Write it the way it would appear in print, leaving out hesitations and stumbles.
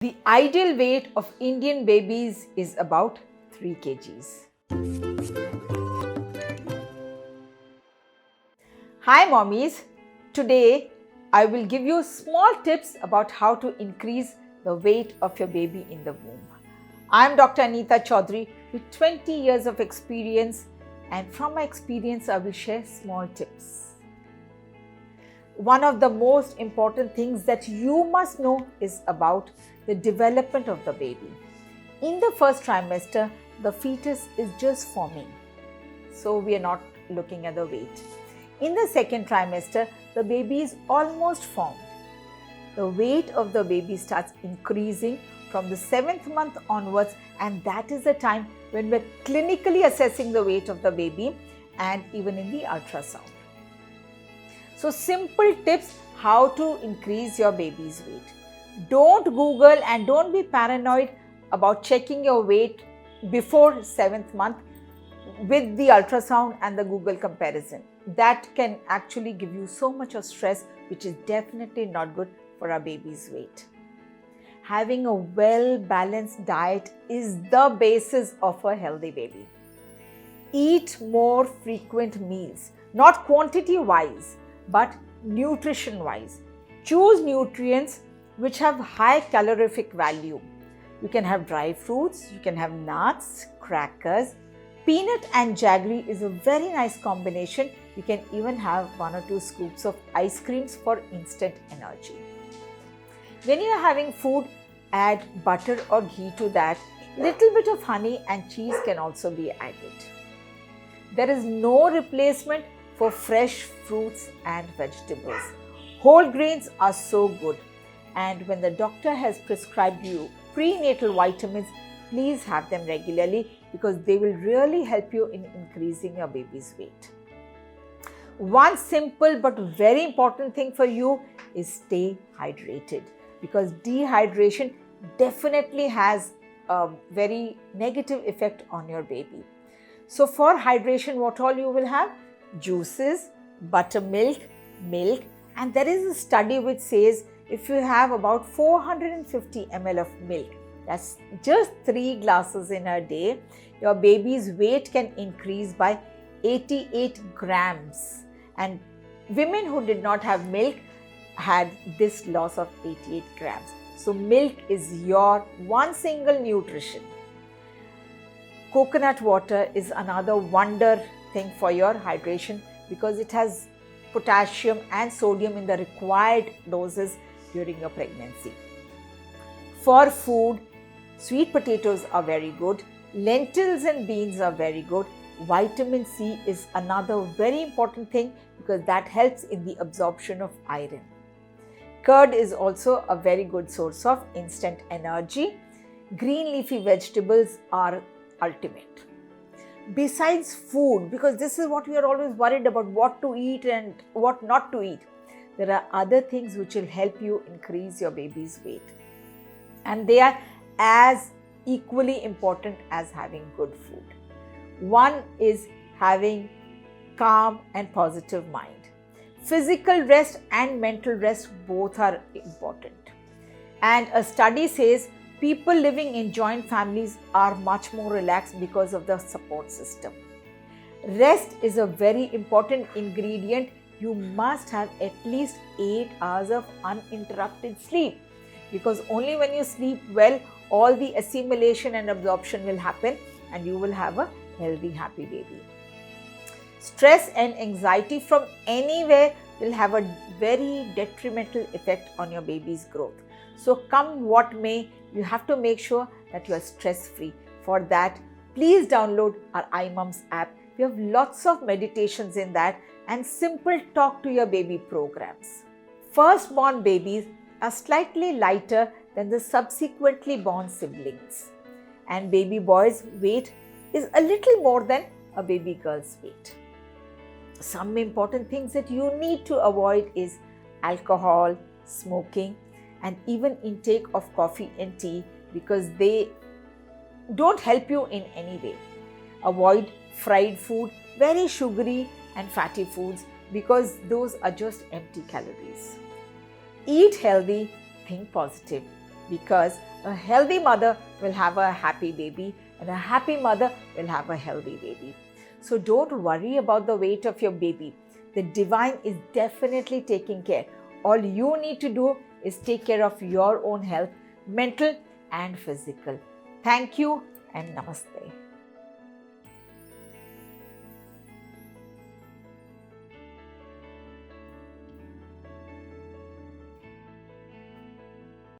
The ideal weight of Indian babies is about 3 kgs. Hi mommies, today I will give you small tips about how to increase the weight of your baby in the womb. I am Dr. Anita Chaudhary with 20 years of experience, and from my experience I will share small tips. One of the most important things that you must know is about the development of the baby. In the first trimester, the fetus is just forming, so we are not looking at the weight. In the second trimester, the baby is almost formed. The weight of the baby starts increasing from the 7th month onwards, and that is the time when we're clinically assessing the weight of the baby and even in the ultrasound. So simple tips how to increase your baby's weight. Don't Google and don't be paranoid about checking your weight before 7th month with the ultrasound and the Google comparison. That can actually give you so much of stress, which is definitely not good for our baby's weight. Having a well-balanced diet is the basis of a healthy baby. Eat more frequent meals, not quantity-wise, but nutrition-wise. Choose nutrients which have high calorific value. You can have dry fruits, you can have nuts, crackers. Peanut and jaggery is a very nice combination. You can even have 1 or 2 scoops of ice creams for instant energy. When you are having food, add butter or ghee to that. Little bit of honey and cheese can also be added. There is no replacement for fresh fruits and vegetables. Whole grains are so good, and when the doctor has prescribed you prenatal vitamins, please have them regularly because they will really help you in increasing your baby's weight. One simple but very important thing for you is stay hydrated, because dehydration definitely has a very negative effect on your baby. So for hydration, what all you will have? Juices, buttermilk, milk, and there is a study which says if you have about 450 ml of milk, that's just 3 glasses in a day, your baby's weight can increase by 88 grams. And women who did not have milk had this loss of 88 grams. So milk is your one single nutrition. Coconut water is another wonder thing for your hydration because it has potassium and sodium in the required doses during your pregnancy. For food, sweet potatoes are very good, lentils and beans are very good. Vitamin C is another very important thing because that helps in the absorption of iron. Curd is also a very good source of instant energy. Green leafy vegetables are ultimate. Besides food, because this is what we are always worried about, what to eat and what not to eat, there are other things which will help you increase your baby's weight, and they are as equally important as having good food. One is having calm and positive mind. Physical rest and mental rest both are important, and a study says people living in joint families are much more relaxed because of the support system. Rest is a very important ingredient. You must have at least 8 hours of uninterrupted sleep, because only when you sleep well, all the assimilation and absorption will happen and you will have a healthy, happy baby. Stress and anxiety from anywhere will have a very detrimental effect on your baby's growth. So come what may, you have to make sure that you are stress-free. For that, please download our iMumz app. We have lots of meditations in that and simple talk to your baby programs. Firstborn babies are slightly lighter than the subsequently born siblings, and baby boy's weight is a little more than a baby girl's weight. Some important things that you need to avoid is alcohol, smoking, and even intake of coffee and tea, because they don't help you in any way. Avoid fried food, very sugary and fatty foods, because those are just empty calories. Eat healthy, think positive. because a healthy mother will have a happy baby and a happy mother will have a healthy baby. So don't worry about the weight of your baby. The divine is definitely taking care. All you need to do is take care of your own health, mental and physical. Thank you and namaste.